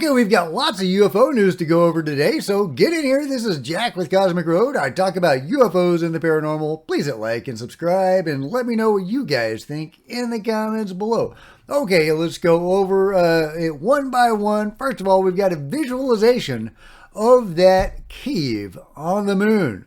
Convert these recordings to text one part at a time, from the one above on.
Okay, we've got lots of UFO news to go over today, so get in here. This is Jack with Cosmic Road. I talk about UFOs and the paranormal. Please hit like and subscribe and let me know what you guys think in the comments below. Okay, let's go over it one by one. First of all, we've got a visualization of that cave on the moon.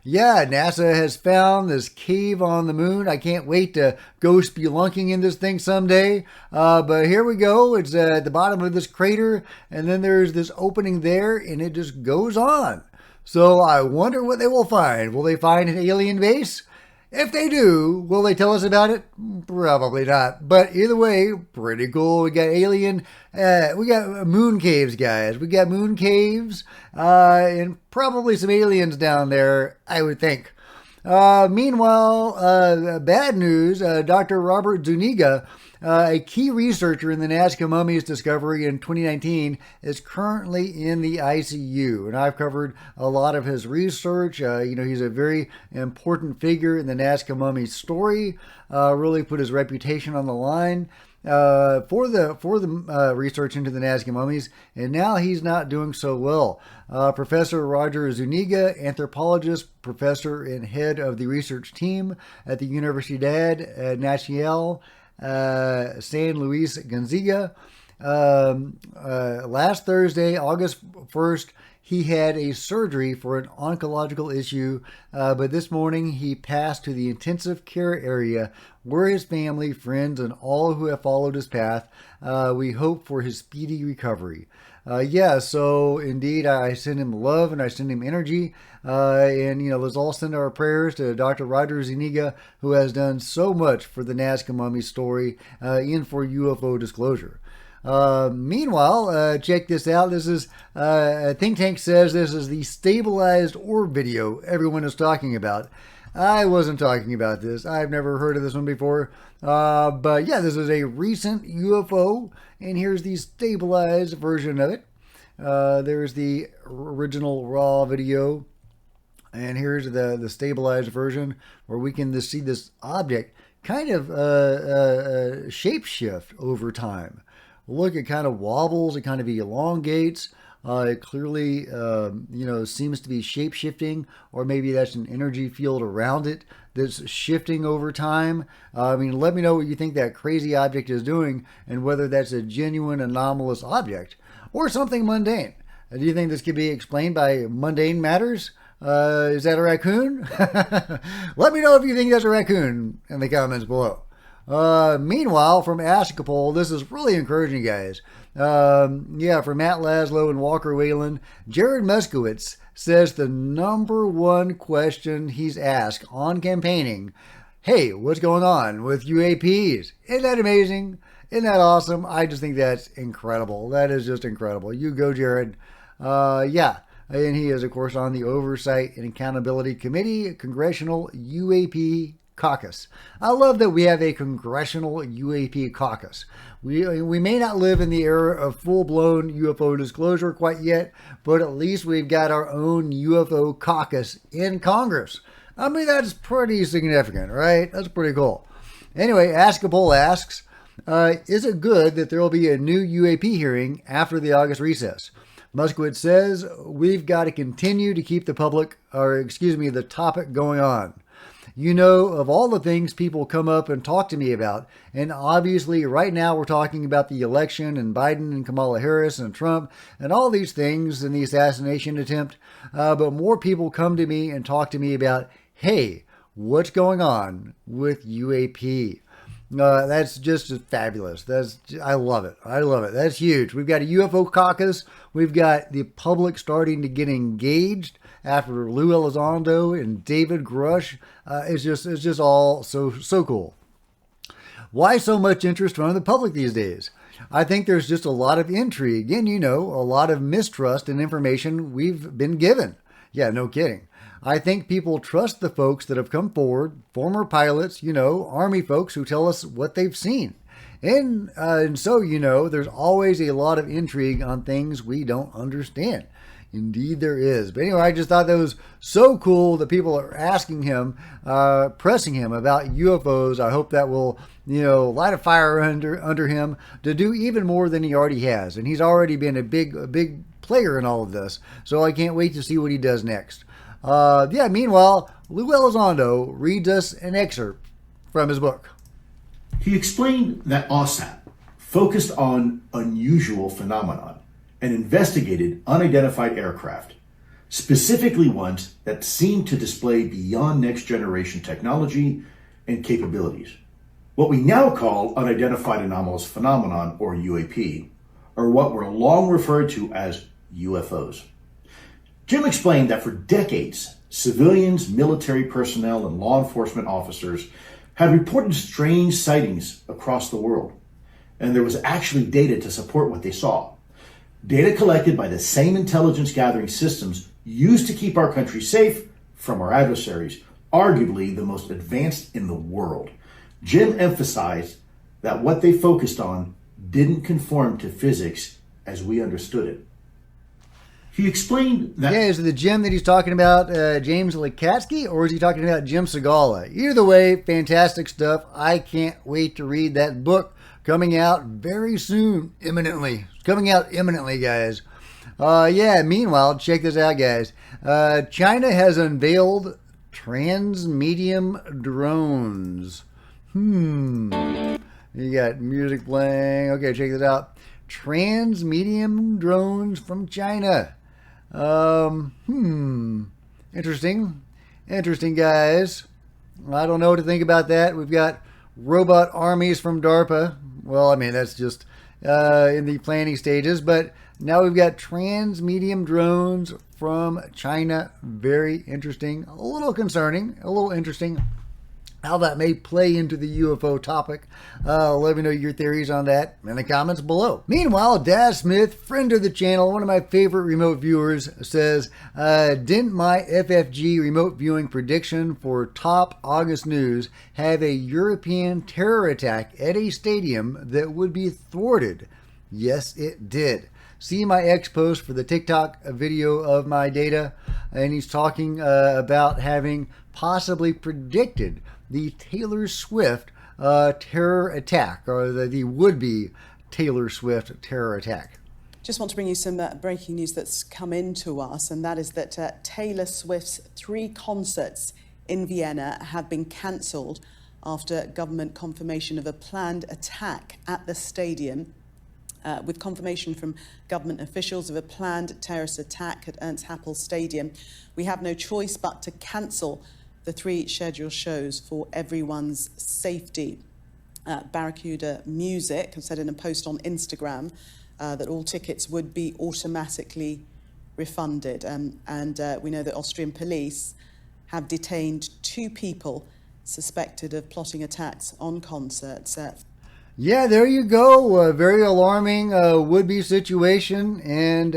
Yeah, NASA has found this cave on the moon. I can't wait to go spelunking in this thing someday. But here we go. It's at the bottom of this crater, and then there's this opening there, and it just goes on. So I wonder what they will find. Will they find an alien base? If they do, will they tell us about it? Probably not. But either way, pretty cool. We got we got moon caves, guys. We got moon caves, and probably some aliens down there, I would think. Meanwhile, bad news, Dr. Robert Zuniga, a key researcher in the Nasca mummies discovery in 2019, is currently in the ICU. And I've covered a lot of his research. He's a very important figure in the Nasca mummy story, really put his reputation on the line for the research into the Nasca mummies, and now he's not doing so well. Professor Roger Zuniga, anthropologist, professor and head of the research team at the Universidad Nacional San Luis Gonzaga. Last Thursday, August 1st, he had a surgery for an oncological issue, but this morning he passed to the intensive care area where his family, friends, and all who have followed his path, we hope for his speedy recovery. So indeed, I send him love and I send him energy. Let's all send our prayers to Dr. Roger Zuniga, who has done so much for the Nasca mummy story and for UFO disclosure. Meanwhile, check this out. This is, Think Tank says this is the stabilized orb video everyone is talking about. I wasn't talking about this. I've never heard of this one before. But yeah, this is a recent UFO, and here's the stabilized version of it. There's the original raw video, and here's the stabilized version where we can see this object kind of shape-shift over time. Look, it kind of wobbles, it kind of elongates. It clearly, seems to be shape-shifting, or maybe that's an energy field around it that's shifting over time. Let me know what you think that crazy object is doing and whether that's a genuine anomalous object or something mundane. Do you think this could be explained by mundane matters? Is that a raccoon? Let me know if you think that's a raccoon in the comments below. Meanwhile, from Ashkapol, this is really encouraging, guys. From Matt Laszlo and Walker Whalen, Jared Moskowitz says the number one question he's asked on campaigning, hey, what's going on with UAPs? Isn't that amazing? Isn't that awesome? I just think that's incredible. That is just incredible. You go, Jared. And he is, of course, on the Oversight and Accountability Committee, Congressional UAP Caucus. I love that we have a Congressional UAP Caucus. We may not live in the era of full-blown UFO disclosure quite yet, but at least we've got our own UFO caucus in Congress. That's pretty significant, right? That's pretty cool. Anyway, Askapol asks, is it good that there will be a new UAP hearing after the August recess? Moskowitz says, we've got to continue to keep the topic going on. Of all the things people come up and talk to me about, and obviously right now we're talking about the election and Biden and Kamala Harris and Trump and all these things and the assassination attempt, but more people come to me and talk to me about, hey, what's going on with UAP? That's just fabulous. I love it. I love it. That's huge. We've got a UFO caucus. We've got the public starting to get engaged after Lou Elizondo and David Grusch. It's just all so cool. Why so much interest from the public these days? I think there's just a lot of intrigue and, a lot of mistrust in information we've been given. Yeah, no kidding. I think people trust the folks that have come forward, former pilots, Army folks who tell us what they've seen. And so, there's always a lot of intrigue on things we don't understand. Indeed, there is. But anyway, I just thought that was so cool that people are asking him, pressing him about UFOs. I hope that will, light a fire under him to do even more than he already has. And he's already been a big player in all of this. So I can't wait to see what he does next. Meanwhile, Lou Elizondo reads us an excerpt from his book. He explained that OSAP focused on unusual phenomenon and investigated unidentified aircraft, specifically ones that seemed to display beyond next generation technology and capabilities. What we now call unidentified anomalous phenomenon, or UAP, are what were long referred to as UFOs. Jim explained that for decades, civilians, military personnel, and law enforcement officers had reported strange sightings across the world, and there was actually data to support what they saw. Data collected by the same intelligence gathering systems used to keep our country safe from our adversaries, arguably the most advanced in the world. Jim emphasized that what they focused on didn't conform to physics as we understood it. He explained that... Yeah, is it the Jim that he's talking about, James Lukatsky, or is he talking about Jim Segala? Either way, fantastic stuff. I can't wait to read that book. Coming out very soon, imminently. Coming out imminently, guys. Meanwhile, check this out, guys. China has unveiled trans-medium drones. You got music playing. Okay, check this out. Trans-medium drones from China. Interesting. Interesting, guys. I don't know what to think about that. We've got robot armies from DARPA. Well, I mean, that's just in the planning stages. But now we've got trans-medium drones from China. Very interesting. A little concerning. A little interesting. How that may play into the UFO topic. Let me know your theories on that in the comments below. Meanwhile, Daz Smith, friend of the channel, one of my favorite remote viewers, says, didn't my FFG remote viewing prediction for top August news have a European terror attack at a stadium that would be thwarted? Yes, it did. See my X post for the TikTok video of my data, and he's talking about having possibly predicted the Taylor Swift terror attack, or the would-be Taylor Swift terror attack. Just want to bring you some breaking news that's come in to us, and that is that Taylor Swift's 3 concerts in Vienna have been cancelled after government confirmation of a planned attack at the stadium. With confirmation from government officials of a planned terrorist attack at Ernst Happel Stadium, we have no choice but to cancel the 3 scheduled shows for everyone's safety. Barracuda Music have said in a post on Instagram that all tickets would be automatically refunded. We know that Austrian police have detained 2 people suspected of plotting attacks on concerts. Yeah, there you go. A very alarming would-be situation, and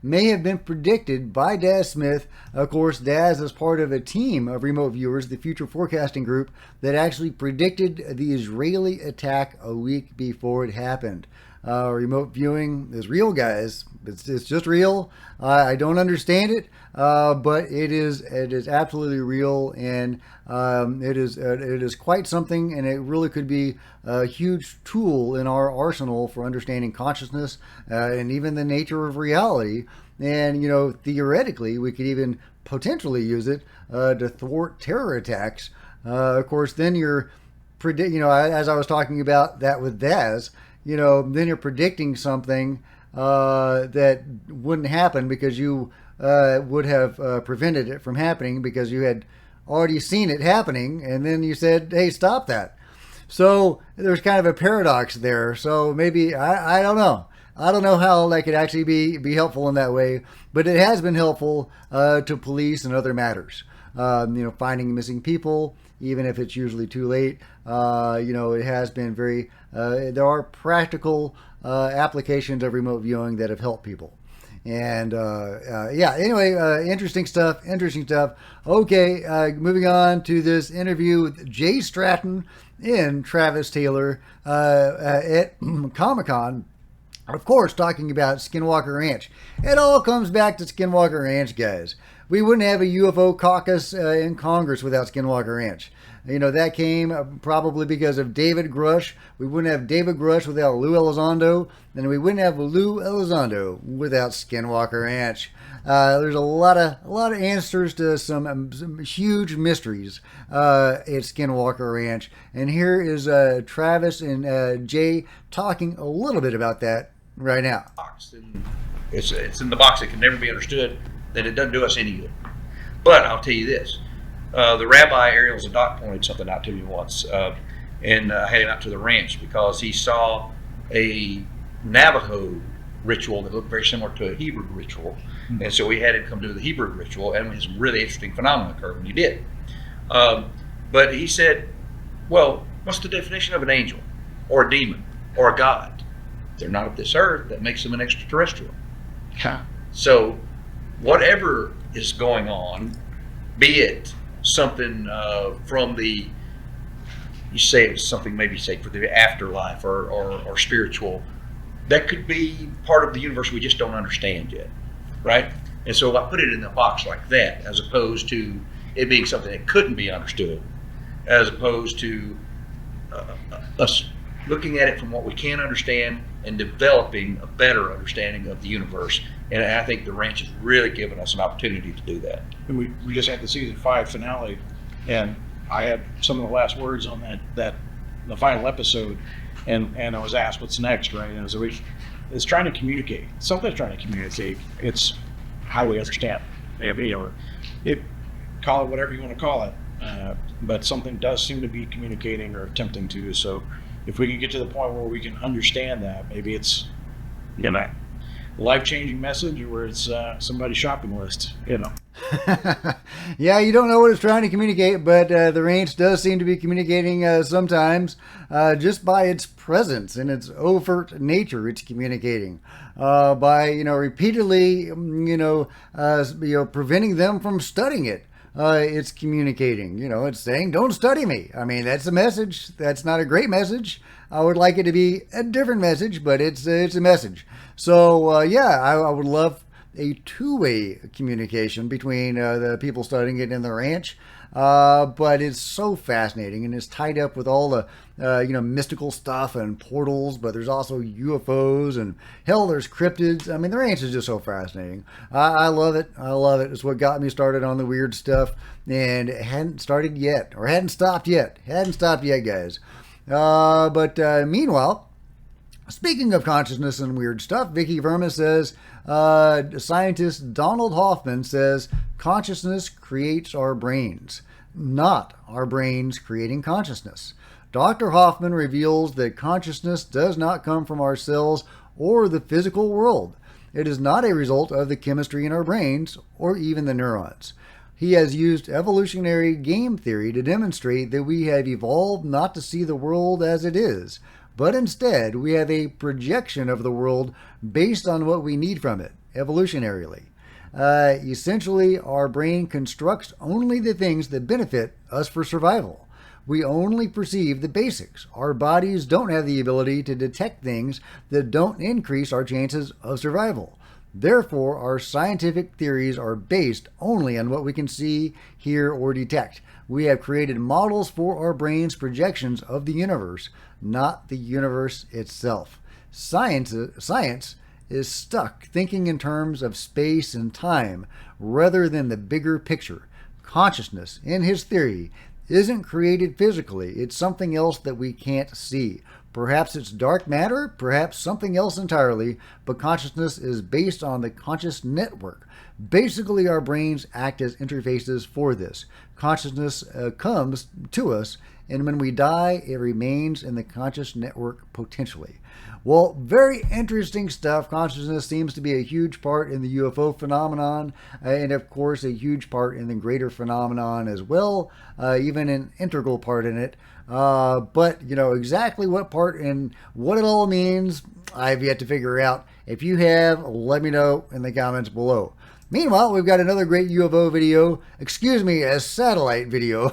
may have been predicted by Daz Smith. Of course, Daz is part of a team of remote viewers, the Future Forecasting Group, that actually predicted the Israeli attack a week before it happened. Remote viewing is real, guys. It's just real. I don't understand it, but it is absolutely real, and it is quite something, and it really could be a huge tool in our arsenal for understanding consciousness and even the nature of reality. And theoretically, we could even potentially use it to thwart terror attacks. Of course, then you're as I was talking about that with Daz. Then you're predicting something that wouldn't happen because you would have prevented it from happening because you had already seen it happening, and then you said, hey, stop that. So there's kind of a paradox there. So maybe, I don't know. I don't know how that could actually be helpful in that way, but it has been helpful to police and other matters. Finding missing people, even if it's usually too late. It has been very, there are practical applications of remote viewing that have helped people. And interesting stuff. Okay, moving on to this interview with Jay Stratton and Travis Taylor at Comic-Con. Of course, talking about Skinwalker Ranch. It all comes back to Skinwalker Ranch, guys. We wouldn't have a UFO caucus in Congress without Skinwalker Ranch. That came probably because of David Grusch. We wouldn't have David Grusch without Lou Elizondo, and we wouldn't have Lou Elizondo without Skinwalker Ranch. There's a lot of answers to some huge mysteries at Skinwalker Ranch, and here is Travis and Jay talking a little bit about that right now. It's in the box that can never be understood, that it doesn't do us any good. But I'll tell you this. The rabbi Ariel Zadok pointed something out to me once, and I had him out to the ranch because he saw a Navajo ritual that looked very similar to a Hebrew ritual. Mm-hmm. And so we had him come do the Hebrew ritual, and some really interesting phenomena occurred when he did. But he said, well, what's the definition of an angel or a demon or a god? They're not of this earth. That makes them an extraterrestrial. Yeah. So whatever is going on, be it something from the, you say it's something maybe say for the afterlife or spiritual, that could be part of the universe we just don't understand yet, right? And so I put it in the box like that, as opposed to it being something that couldn't be understood, as opposed to us looking at it from what we can understand and developing a better understanding of the universe. And I think the ranch has really given us an opportunity to do that. And we just had the season 5 finale, and I had some of the last words on the final episode, and I was asked what's next, right? And so it's trying to communicate. Something's trying to communicate. It's how we understand. Or call it whatever you want to call it, but something does seem to be communicating or attempting to. So if we can get to the point where we can understand that, maybe it's a life-changing message, or where it's somebody's shopping list, Yeah, you don't know what it's trying to communicate, but the ranch does seem to be communicating sometimes just by its presence and its overt nature. It's communicating by repeatedly preventing them from studying it. It's communicating. It's saying, "Don't study me." I mean, that's a message. That's not a great message. I would like it to be a different message, but it's a message. So I would love a two-way communication between the people studying it and the ranch. But it's so fascinating, and it's tied up with all the mystical stuff and portals, but there's also UFOs, and hell, there's cryptids. I mean, the ranch is just so fascinating. I love it. I love it. It's what got me started on the weird stuff, and it hadn't started yet, or hadn't stopped yet. Hadn't stopped yet, guys. But meanwhile, speaking of consciousness and weird stuff, Vicky Verma says, scientist Donald Hoffman says, consciousness creates our brains, not our brains creating consciousness. Dr. Hoffman reveals that consciousness does not come from our cells or the physical world. It is not a result of the chemistry in our brains or even the neurons. He has used evolutionary game theory to demonstrate that we have evolved not to see the world as it is, but instead we have a projection of the world based on what we need from it, evolutionarily. Essentially, our brain constructs only the things that benefit us for survival. We only perceive the basics. Our bodies don't have the ability to detect things that don't increase our chances of survival. Therefore, our scientific theories are based only on what we can see, hear, or detect. We have created models for our brain's projections of the universe, not the universe itself. Science is stuck thinking in terms of space and time rather than the bigger picture. Consciousness, in his theory, isn't created physically. It's something else that we can't see. Perhaps it's dark matter, perhaps something else entirely, but consciousness is based on the conscious network. Basically, our brains act as interfaces for this. Consciousness comes to us, and when we die, it remains in the conscious network potentially. Well, very interesting stuff. Consciousness seems to be a huge part in the UFO phenomenon, and of course a huge part in the greater phenomenon as well, even an integral part in it. But exactly what part and what it all means, I've yet to figure out. If you have, let me know in the comments below. Meanwhile, we've got another great UFO video, a satellite video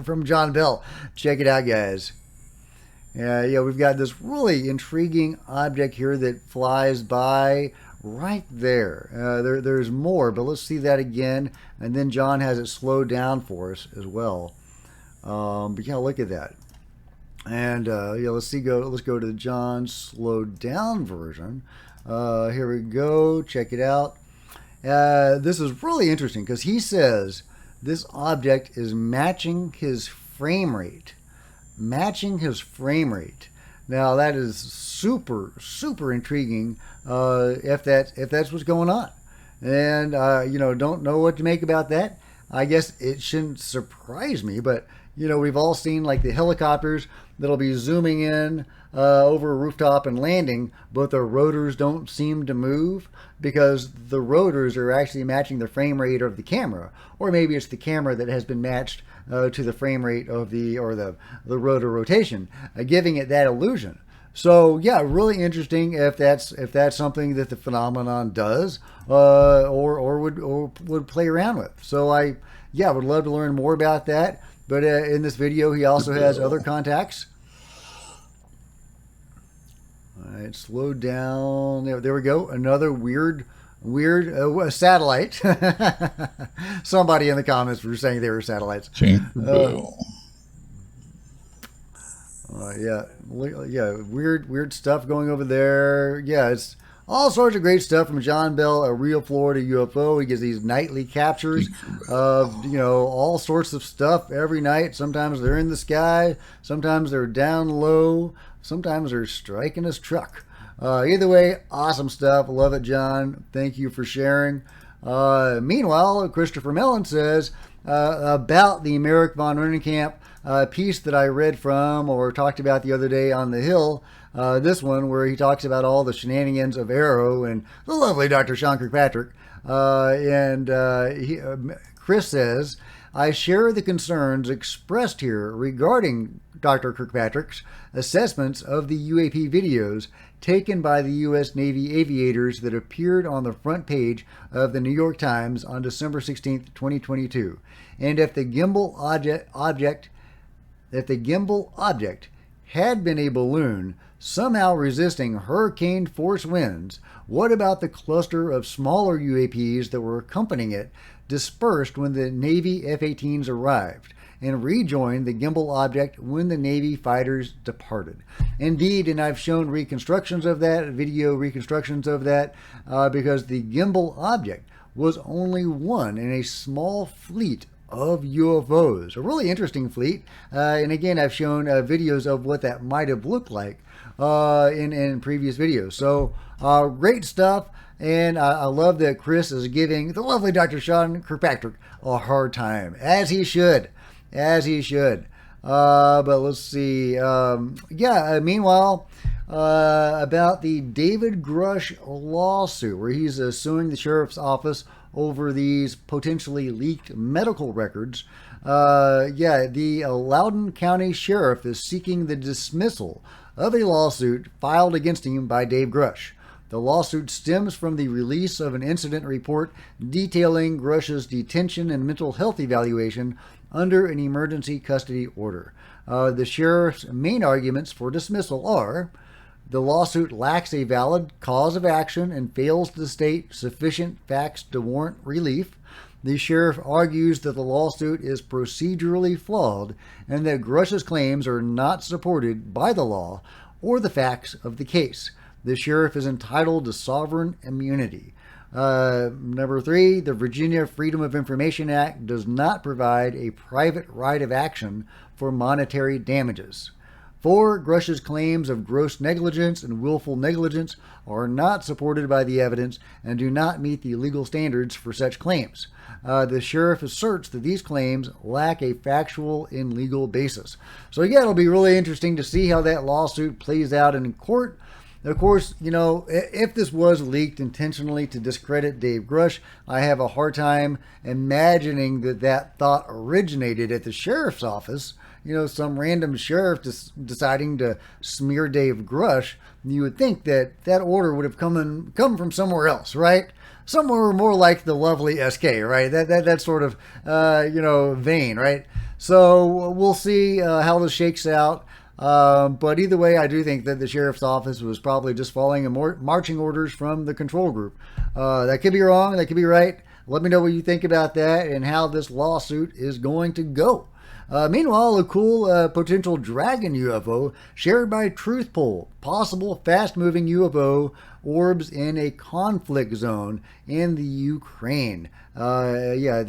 from John Bell. Check it out, guys. Yeah, we've got this really intriguing object here that flies by right there. There's more, but let's see that again. And then John has it slowed down for us as well. But yeah, look at that. And yeah, let's go to the John slowed down version. Here we go. Check it out. This is really interesting because he says this object is matching his frame rate. Matching his frame rate. Now that is super intriguing. If that's what's going on, and don't know what to make about that. I guess it shouldn't surprise me, but we've all seen like the helicopters that'll be zooming in over a rooftop and landing, but the rotors don't seem to move because the rotors are actually matching the frame rate of the camera, or maybe it's the camera that has been matched to the frame rate of the rotor rotation, giving it that illusion. So yeah, really interesting if that's something that the phenomenon does or would play around with. So I would love to learn more about that. But in this video, he also has other contacts. All right, slow down. There we go. Another weird satellite. Somebody in the comments were saying they were satellites. Yeah, weird stuff going over there. Yeah, it's all sorts of great stuff from John Bell, a real Florida UFO. He gives these nightly captures of all sorts of stuff every night. Sometimes they're in the sky, sometimes they're down low, sometimes they're striking his truck. Either way, awesome stuff. Love it, John. Thank you for sharing. Meanwhile, Christopher Mellon says about the Merrick von Rennenkamp piece that I read from or talked about the other day on the Hill. This one where he talks about all the shenanigans of AARO and the lovely Dr. Sean Kirkpatrick. Chris says, I share the concerns expressed here regarding Dr. Kirkpatrick's assessments of the UAP videos taken by the U.S. Navy aviators that appeared on the front page of the New York Times on December 16, 2022. And if the gimbal object had been a balloon somehow resisting hurricane force winds, what about the cluster of smaller UAPs that were accompanying it dispersed when the Navy F-18s arrived and rejoined the gimbal object when the Navy fighters departed? Indeed, and I've shown reconstructions of that, video reconstructions of that, because the gimbal object was only one in a small fleet of UFOs. A really interesting fleet. And again, I've shown videos of what that might have looked like in previous videos. So great stuff. And I love that Chris is giving the lovely Dr. Sean Kirkpatrick a hard time, as he should. But let's see. Meanwhile, about the David Grusch lawsuit, where he's suing the sheriff's office over these potentially leaked medical records. The Loudoun County Sheriff is seeking the dismissal of a lawsuit filed against him by Dave Grusch. The lawsuit stems from the release of an incident report detailing Grusch's detention and mental health evaluation under an emergency custody order. The sheriff's main arguments for dismissal are: the lawsuit lacks a valid cause of action and fails to state sufficient facts to warrant relief. The sheriff argues that the lawsuit is procedurally flawed and that Grusch's claims are not supported by the law or the facts of the case. The sheriff is entitled to sovereign immunity. Number 3, the Virginia Freedom of Information Act does not provide a private right of action for monetary damages. 4, Grusch's claims of gross negligence and willful negligence are not supported by the evidence and do not meet the legal standards for such claims. The sheriff asserts that these claims lack a factual and legal basis. So yeah, it'll be really interesting to see how that lawsuit plays out in court. Of course, if this was leaked intentionally to discredit Dave Grusch, I have a hard time imagining that thought originated at the sheriff's office. Some random sheriff deciding to smear Dave Grusch. You would think that order would have come from somewhere else, right? Somewhere more like the lovely SK, right? That sort of vein, right? So we'll see how this shakes out. But either way, I do think that the sheriff's office was probably just following marching orders from the control group. That could be wrong. That could be right. Let me know what you think about that and how this lawsuit is going to go. Meanwhile, a cool potential dragon UFO shared by Truth Poll. Possible fast-moving UFO orbs in a conflict zone in the Ukraine. The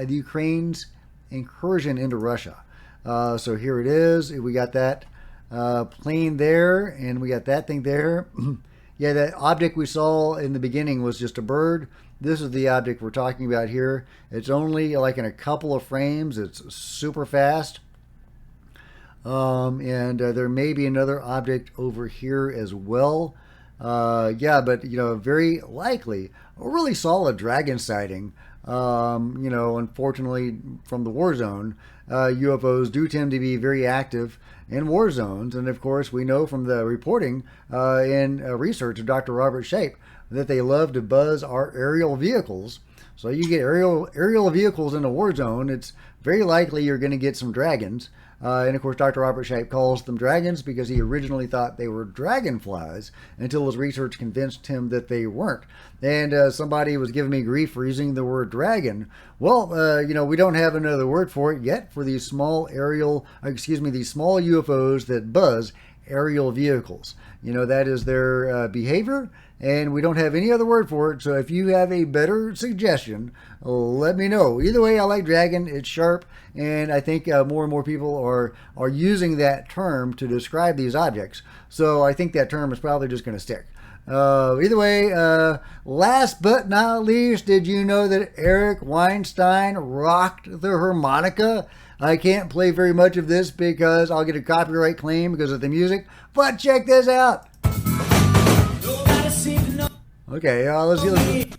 Ukraine's incursion into Russia. So here it is. We got that plane there, and we got that thing there. Yeah, that object we saw in the beginning was just a bird. This is the object we're talking about here. It's only like in a couple of frames. It's super fast. And there may be another object over here as well. But very likely a really solid dragon sighting. Unfortunately, from the war zone, UFOs do tend to be very active in war zones. And of course, we know from the reporting and research of Dr. Robert Shape that they love to buzz our aerial vehicles. So you get aerial vehicles in a war zone, it's very likely you're going to get some dragons. And of course, Dr. Robert Shape calls them dragons because he originally thought they were dragonflies until his research convinced him that they weren't. And somebody was giving me grief for using the word dragon. Well, we don't have another word for it yet for these small these small UFOs that buzz aerial vehicles. That is their behavior, and we don't have any other word for it. So if you have a better suggestion, let me know. Either way, I like dragon. It's sharp, and I think more and more people are using that term to describe these objects. So I think that term is probably just going to stick. Either way, last but not least, did you know that Eric Weinstein rocked the harmonica? I can't play very much of this because I'll get a copyright claim because of the music, but check this out. Okay, let's see.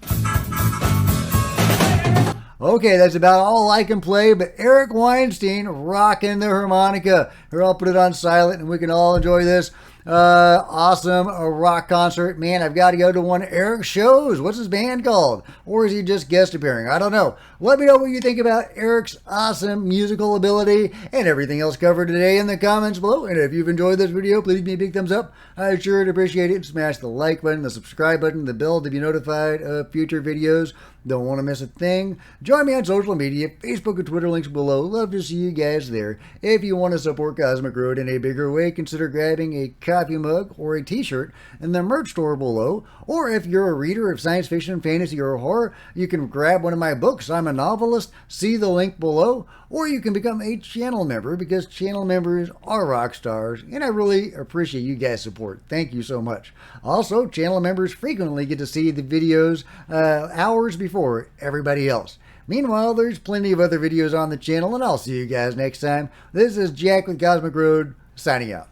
Okay, that's about all I can play, but Eric Weinstein rocking the harmonica. Here, I'll put it on silent and we can all enjoy this. Awesome rock concert. Man, I've got to go to one of Eric's shows. What's his band called? Or is he just guest appearing? I don't know. Let me know what you think about Eric's awesome musical ability and everything else covered today in the comments below. And if you've enjoyed this video, please give me a big thumbs up. I sure would appreciate it. Smash the like button, the subscribe button, the bell to be notified of future videos. Don't want to miss a thing. Join me on social media, Facebook and Twitter, links below. Love to see you guys there. If you want to support Cosmic Road in a bigger way, consider grabbing a coffee mug or a t-shirt in the merch store below. Or if you're a reader of science fiction, fantasy, or horror, you can grab one of my books. I'm a novelist. See the link below. Or you can become a channel member because channel members are rock stars, and I really appreciate you guys' support. Thank you so much. Also, channel members frequently get to see the videos hours before everybody else. Meanwhile, there's plenty of other videos on the channel, and I'll see you guys next time. This is Jack with Cosmic Road, signing out.